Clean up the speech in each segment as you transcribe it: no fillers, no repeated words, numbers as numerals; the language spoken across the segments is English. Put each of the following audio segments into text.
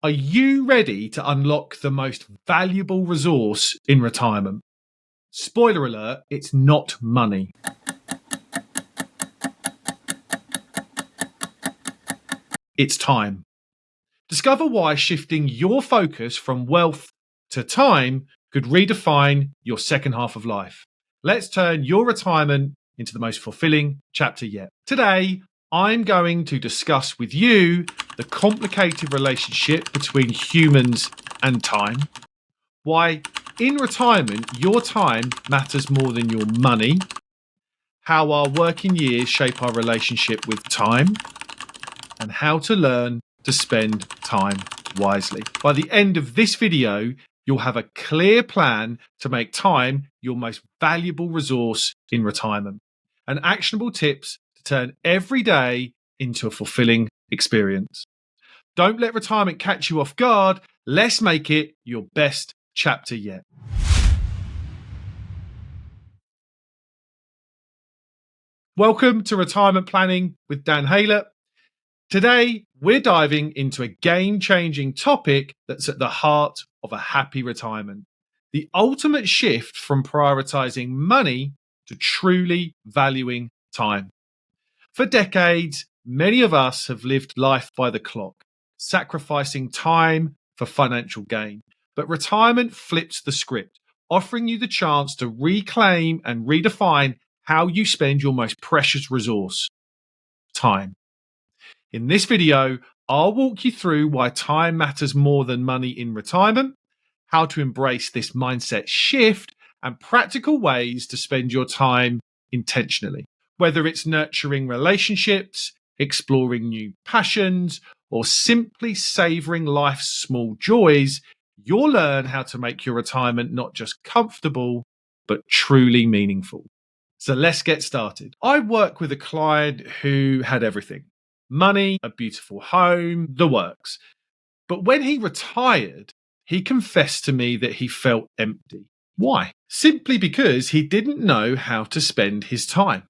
Are you ready to unlock the most valuable resource in retirement? Spoiler alert, it's not money. It's time. Discover why shifting your focus from wealth to time could redefine your second half of life. Let's turn your retirement into the most fulfilling chapter yet. Today, I'm going to discuss with you the complicated relationship between humans and time, why in retirement your time matters more than your money, how our working years shape our relationship with time, and how to learn to spend time wisely. By the end of this video, you'll have a clear plan to make time your most valuable resource in retirement, and actionable tips to turn every day into a fulfilling experience. Don't let retirement catch you off guard. Let's make it your best chapter yet. Welcome to Retirement Planning with Dan Haylett. Today, we're diving into a game-changing topic that's at the heart of a happy retirement. The ultimate shift from prioritizing money to truly valuing time. For decades, many of us have lived life by the clock, sacrificing time for financial gain. But retirement flips the script, offering you the chance to reclaim and redefine how you spend your most precious resource, time. In this video, I'll walk you through why time matters more than money in retirement, how to embrace this mindset shift, and practical ways to spend your time intentionally. Whether it's nurturing relationships, exploring new passions, or simply savoring life's small joys, you'll learn how to make your retirement not just comfortable, but truly meaningful. So let's get started. I work with a client who had everything. Money, a beautiful home, the works. But when he retired, he confessed to me that he felt empty. Why? Simply because he didn't know how to spend his time.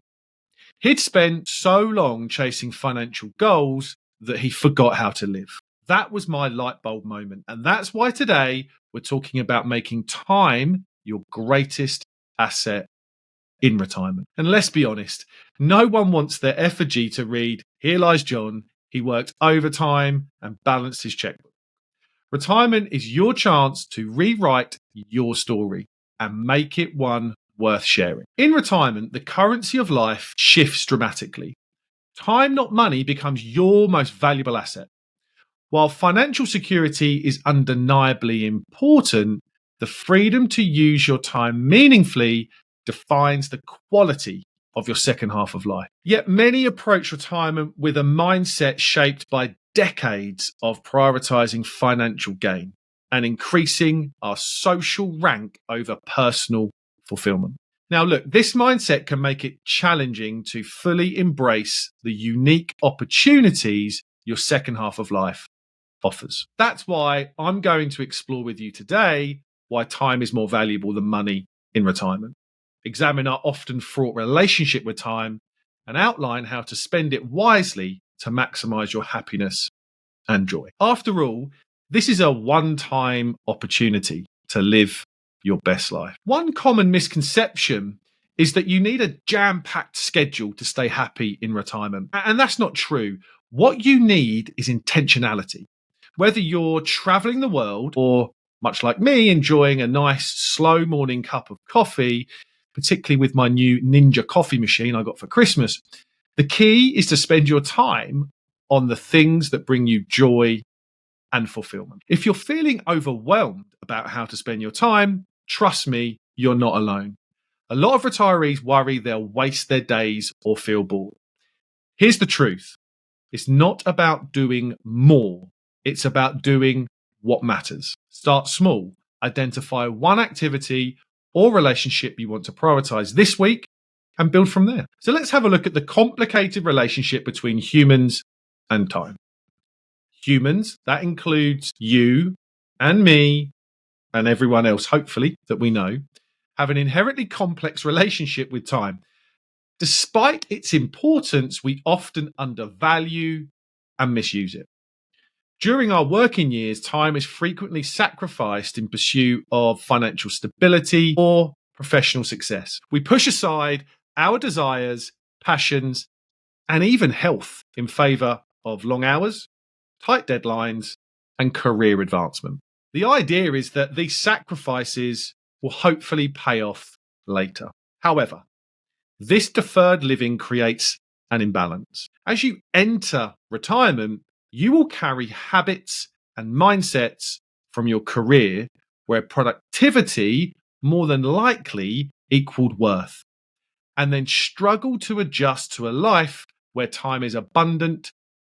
He'd spent so long chasing financial goals that he forgot how to live. That was my light bulb moment. And that's why today we're talking about making time your greatest asset in retirement. And let's be honest, no one wants their effigy to read, "Here lies John, he worked overtime and balanced his checkbook." Retirement is your chance to rewrite your story and make it one worth sharing. In retirement, the currency of life shifts dramatically. Time, not money, becomes your most valuable asset. While financial security is undeniably important, the freedom to use your time meaningfully defines the quality of your second half of life. Yet many approach retirement with a mindset shaped by decades of prioritizing financial gain and increasing our social rank over personal fulfillment. Now, look, this mindset can make it challenging to fully embrace the unique opportunities your second half of life offers. That's why I'm going to explore with you today why time is more valuable than money in retirement. Examine our often fraught relationship with time, and outline how to spend it wisely to maximize your happiness and joy. After all, this is a one-time opportunity to live your best life. One common misconception is that you need a jam-packed schedule to stay happy in retirement. And that's not true. What you need is intentionality. Whether you're traveling the world or, much like me, enjoying a nice slow morning cup of coffee, particularly with my new Ninja coffee machine I got for Christmas, the key is to spend your time on the things that bring you joy and fulfillment. If you're feeling overwhelmed about how to spend your time, trust me, you're not alone. A lot of retirees worry they'll waste their days or feel bored. Here's the truth. It's not about doing more. It's about doing what matters. Start small. Identify one activity or relationship you want to prioritize this week and build from there. So let's have a look at the complicated relationship between humans and time. Humans, that includes you and me and everyone else, hopefully, that we know, have an inherently complex relationship with time. Despite its importance, we often undervalue and misuse it. During our working years, time is frequently sacrificed in pursuit of financial stability or professional success. We push aside our desires, passions, and even health in favour of long hours, tight deadlines, and career advancement. The idea is that these sacrifices will hopefully pay off later. However, this deferred living creates an imbalance. As you enter retirement, you will carry habits and mindsets from your career where productivity more than likely equaled worth, and then struggle to adjust to a life where time is abundant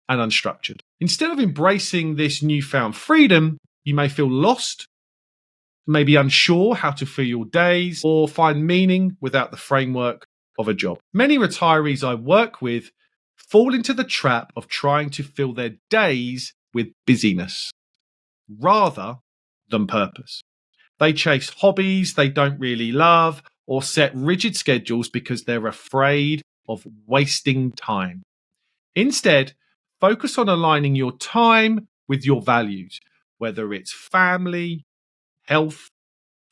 and unstructured. Instead of embracing this newfound freedom, you may feel lost, maybe unsure how to fill your days, or find meaning without the framework of a job. Many retirees I work with fall into the trap of trying to fill their days with busyness rather than purpose. They chase hobbies they don't really love or set rigid schedules because they're afraid of wasting time. Instead, focus on aligning your time with your values, whether it's family, health,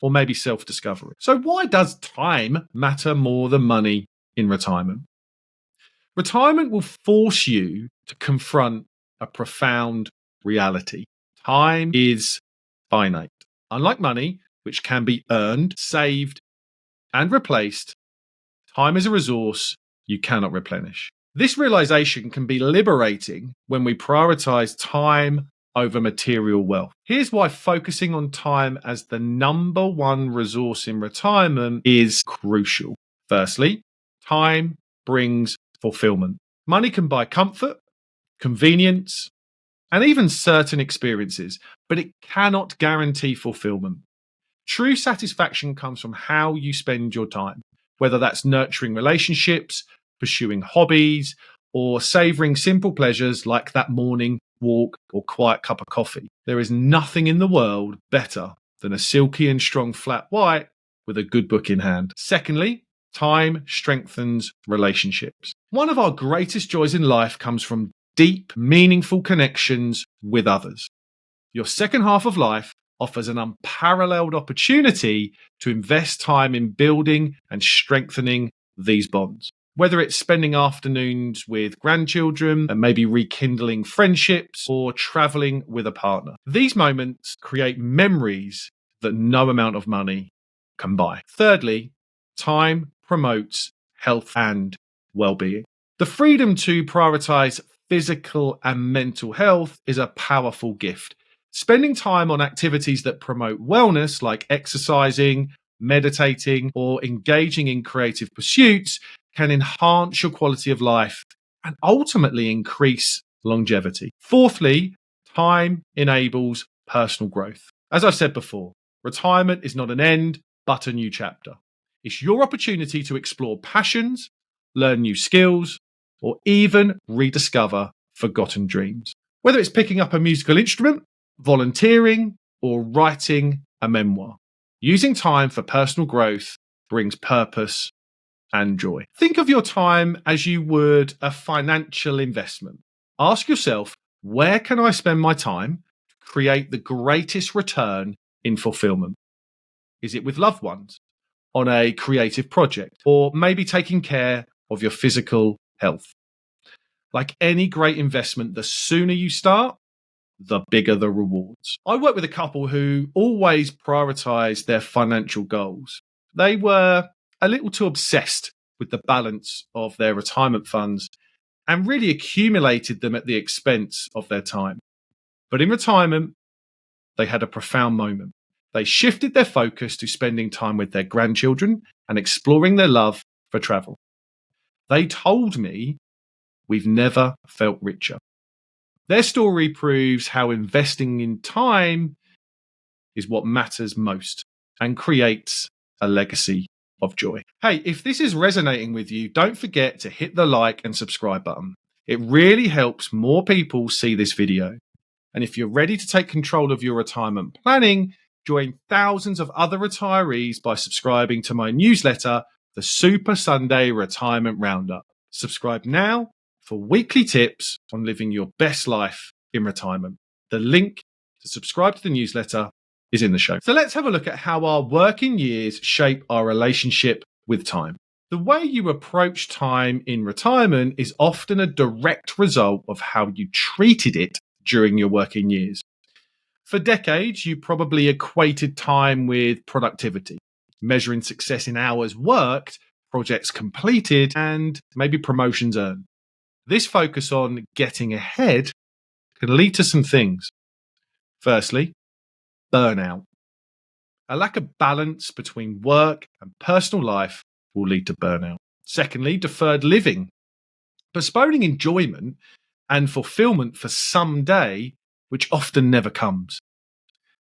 or maybe self-discovery. So why does time matter more than money in retirement? Retirement will force you to confront a profound reality. Time is finite. Unlike money, which can be earned, saved, and replaced, time is a resource you cannot replenish. This realization can be liberating when we prioritize time over material wealth. Here's why focusing on time as the number one resource in retirement is crucial. Firstly, time brings fulfillment. Money can buy comfort, convenience, and even certain experiences, but it cannot guarantee fulfillment. True satisfaction comes from how you spend your time, whether that's nurturing relationships, pursuing hobbies, or savoring simple pleasures like that morning walk or quiet cup of coffee. There is nothing in the world better than a silky and strong flat white with a good book in hand. Secondly, time strengthens relationships. One of our greatest joys in life comes from deep, meaningful connections with others. Your second half of life offers an unparalleled opportunity to invest time in building and strengthening these bonds. Whether it's spending afternoons with grandchildren and maybe rekindling friendships or traveling with a partner. These moments create memories that no amount of money can buy. Thirdly, time promotes health and well-being. The freedom to prioritize physical and mental health is a powerful gift. Spending time on activities that promote wellness, like exercising, meditating, or engaging in creative pursuits, can enhance your quality of life and ultimately increase longevity. Fourthly, time enables personal growth. As I've said before, retirement is not an end, but a new chapter. It's your opportunity to explore passions, learn new skills, or even rediscover forgotten dreams. Whether it's picking up a musical instrument, volunteering, or writing a memoir, using time for personal growth brings purpose and joy. Think of your time as you would a financial investment. Ask yourself, where can I spend my time to create the greatest return in fulfillment? Is it with loved ones, on a creative project, or maybe taking care of your physical health? Like any great investment, the sooner you start, the bigger the rewards. I work with a couple who always prioritize their financial goals. They were a little too obsessed with the balance of their retirement funds and really accumulated them at the expense of their time. But in retirement, they had a profound moment. They shifted their focus to spending time with their grandchildren and exploring their love for travel. They told me, we've never felt richer. Their story proves how investing in time is what matters most and creates a legacy of joy. Hey, if this is resonating with you, don't forget to hit the like and subscribe button. It really helps more people see this video. And if you're ready to take control of your retirement planning, join thousands of other retirees by subscribing to my newsletter, the Super Sunday Retirement Roundup. Subscribe now for weekly tips on living your best life in retirement. The link to subscribe to the newsletter is in the show. So let's have a look at how our working years shape our relationship with time. The way you approach time in retirement is often a direct result of how you treated it during your working years. For decades, you probably equated time with productivity, measuring success in hours worked, projects completed, and maybe promotions earned. This focus on getting ahead can lead to some things. Firstly, burnout. A lack of balance between work and personal life will lead to burnout. Secondly, deferred living. Postponing enjoyment and fulfillment for some day, which often never comes.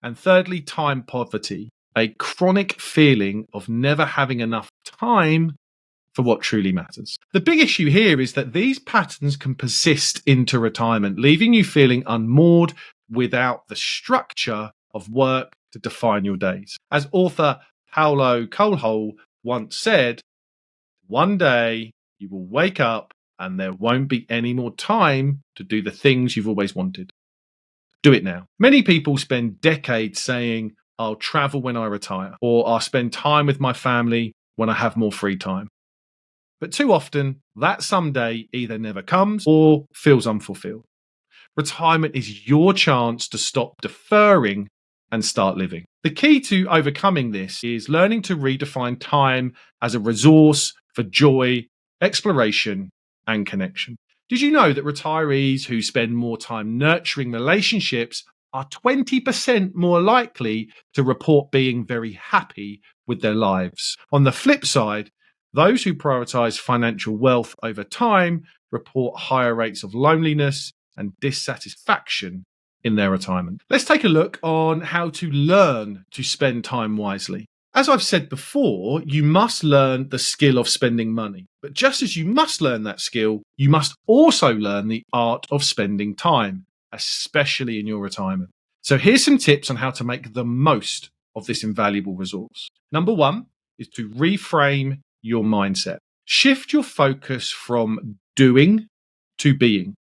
And thirdly, time poverty, a chronic feeling of never having enough time for what truly matters. The big issue here is that these patterns can persist into retirement, leaving you feeling unmoored without the structure of work to define your days. As author Paulo Coelho once said, one day you will wake up and there won't be any more time to do the things you've always wanted. Do it now. Many people spend decades saying, I'll travel when I retire, or I'll spend time with my family when I have more free time. But too often, that someday either never comes or feels unfulfilled. Retirement is your chance to stop deferring and start living. The key to overcoming this is learning to redefine time as a resource for joy, exploration, and connection. Did you know that retirees who spend more time nurturing relationships are 20% more likely to report being very happy with their lives? On the flip side, those who prioritize financial wealth over time report higher rates of loneliness and dissatisfaction in their retirement. Let's take a look on how to learn to spend time wisely. As I've said before, you must learn the skill of spending money. But just as you must learn that skill, you must also learn the art of spending time, especially in your retirement. So here's some tips on how to make the most of this invaluable resource. Number one is to reframe your mindset. Shift your focus from doing to being.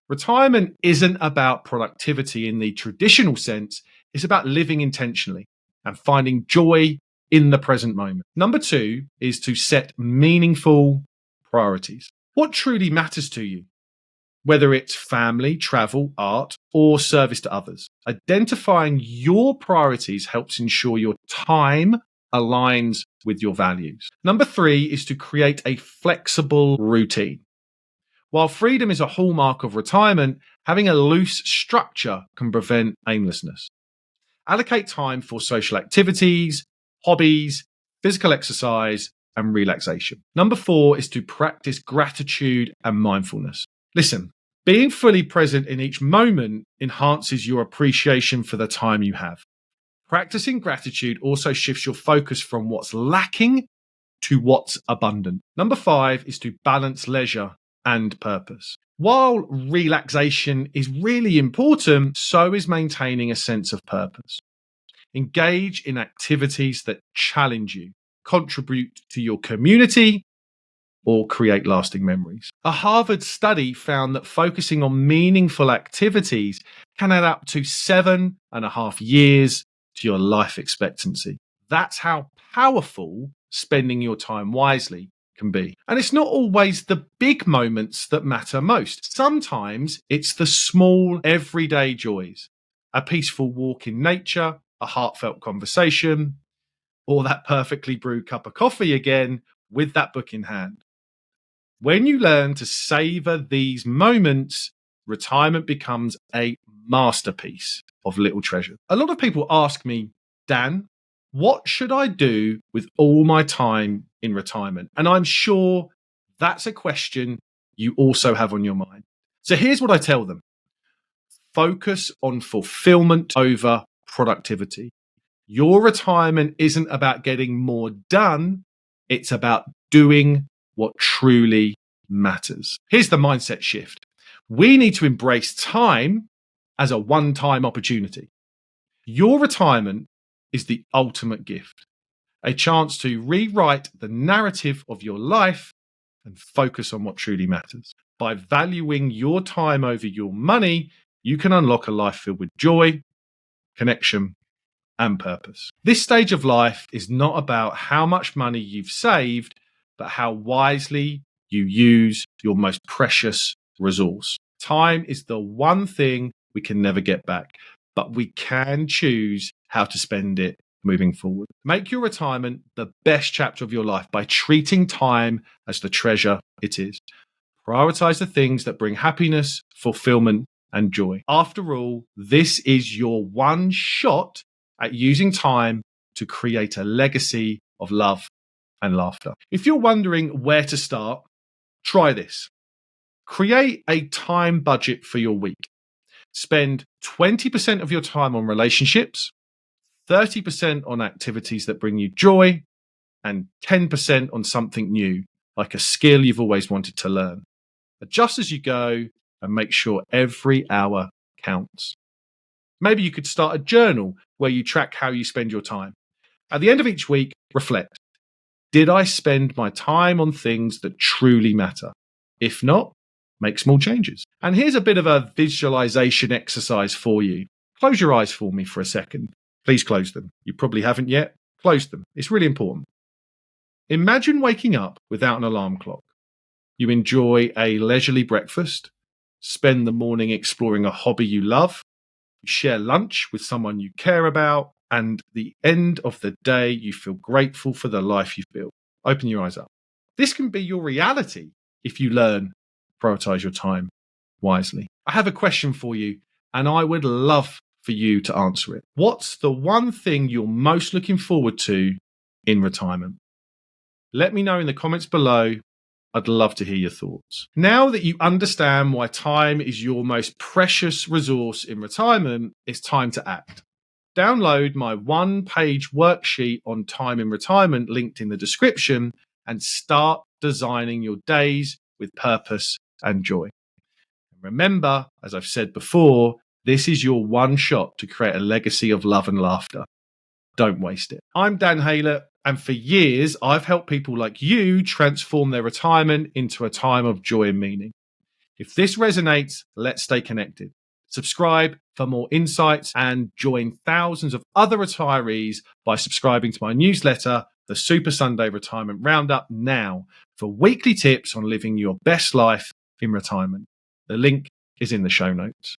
Retirement isn't about productivity in the traditional sense, it's about living intentionally and finding joy in the present moment. Number two is to set meaningful priorities. What truly matters to you? Whether it's family, travel, art, or service to others. Identifying your priorities helps ensure your time aligns with your values. Number three is to create a flexible routine. While freedom is a hallmark of retirement, having a loose structure can prevent aimlessness. Allocate time for social activities, hobbies, physical exercise, and relaxation. Number four is to practice gratitude and mindfulness. Listen, being fully present in each moment enhances your appreciation for the time you have. Practicing gratitude also shifts your focus from what's lacking to what's abundant. Number five is to balance leisure and purpose. While relaxation is really important, so is maintaining a sense of purpose. Engage in activities that challenge you, contribute to your community, or create lasting memories. A Harvard study found that focusing on meaningful activities can add up to 7.5 years to your life expectancy. That's how powerful spending your time wisely can be. And it's not always the big moments that matter most. Sometimes it's the small, everyday joys. A peaceful walk in nature, a heartfelt conversation, or that perfectly brewed cup of coffee again with that book in hand. When you learn to savor these moments, retirement becomes a masterpiece of little treasure. A lot of people ask me, Dan, what should I do with all my time in retirement? And I'm sure that's a question you also have on your mind. So here's what I tell them. Focus on fulfillment over productivity. Your retirement isn't about getting more done. It's about doing what truly matters. Here's the mindset shift. We need to embrace time as a one-time opportunity. Your retirement is the ultimate gift, a chance to rewrite the narrative of your life and focus on what truly matters. By valuing your time over your money, you can unlock a life filled with joy, connection, and purpose. This stage of life is not about how much money you've saved, but how wisely you use your most precious resource. Time is the one thing we can never get back, but we can choose how to spend it moving forward. Make your retirement the best chapter of your life by treating time as the treasure it is. Prioritize the things that bring happiness, fulfillment, and joy. After all, this is your one shot at using time to create a legacy of love and laughter. If you're wondering where to start, try this. Create a time budget for your week. Spend 20% of your time on relationships, 30% on activities that bring you joy, and 10% on something new, like a skill you've always wanted to learn. Adjust as you go and make sure every hour counts. Maybe you could start a journal where you track how you spend your time. At the end of each week, reflect. Did I spend my time on things that truly matter? If not, make small changes. And here's a bit of a visualization exercise for you. Close your eyes for me for a second. Please close them. You probably haven't yet. Close them. It's really important. Imagine waking up without an alarm clock. You enjoy a leisurely breakfast, spend the morning exploring a hobby you love, you share lunch with someone you care about, and the end of the day, you feel grateful for the life you've built. Open your eyes up. This can be your reality if you learn to prioritize your time wisely. I have a question for you, and I would love for you to answer it. What's the one thing you're most looking forward to in retirement? Let me know in the comments below. I'd love to hear your thoughts. Now that you understand why time is your most precious resource in retirement, it's time to act. Download my one-page worksheet on time in retirement linked in the description and start designing your days with purpose and joy. Remember, as I've said before, this is your one shot to create a legacy of love and laughter. Don't waste it. I'm Dan Haylett, and for years, I've helped people like you transform their retirement into a time of joy and meaning. If this resonates, let's stay connected. Subscribe for more insights and join thousands of other retirees by subscribing to my newsletter, the Super Sunday Retirement Roundup, now for weekly tips on living your best life in retirement. The link is in the show notes.